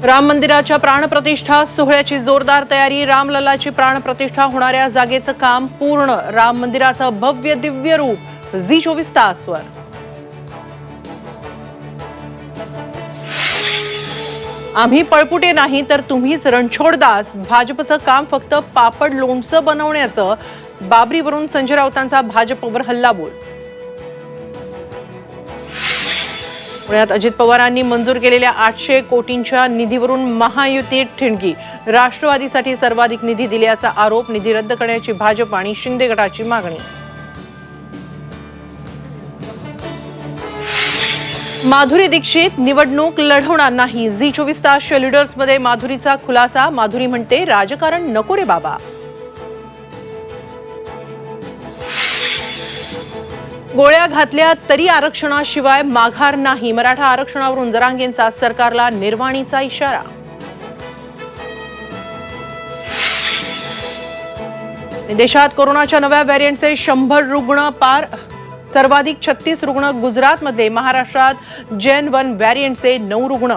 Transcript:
राम मंदिराच्या प्राणप्रतिष्ठा सोहळ्याची जोरदार तयारी। रामलल्लाची प्राणप्रतिष्ठा होणाऱ्या जागेचं काम पूर्ण। राम मंदिराचं भव्य दिव्य रूप झी 24 तासवर। आम्ही पळपुटे नाही तर तुम्हीच रणछोडदास। भाजपचं काम फक्त पापड लोणचं बनवण्याचं। बाबरीवरून संजय राऊतांचा भाजपवर हल्लाबोल। पुण्यात अजित पवारांनी मंजूर केलेल्या 800 कोटींच्या निधीवरून महायुतीत ठिणगी। राष्ट्रवादीसाठी सर्वाधिक निधी दिल्याचा आरोप। निधी रद्द करण्याची भाजप आणि शिंदे गटाची मागणी। माधुरी दीक्षित निवडणूक लढवणार नाही। झी 24 तासच्या लीडर्समध्ये माधुरीचा खुलासा। माधुरी म्हणते, राजकारण नको रे बाबा। गोळ्या घातल्या तरी आरक्षणाशिवाय माघार नाही। मराठा आरक्षणावरून जरांगेंचा सरकारला निर्वाणीचा इशारा। देशात कोरोनाच्या नव्या व्हेरियंटचे 100 रुग्ण पार। सर्वाधिक 36 रुग्ण गुजरातमध्ये। महाराष्ट्रात जेन 1 व्हेरियंटचे 9 रुग्ण।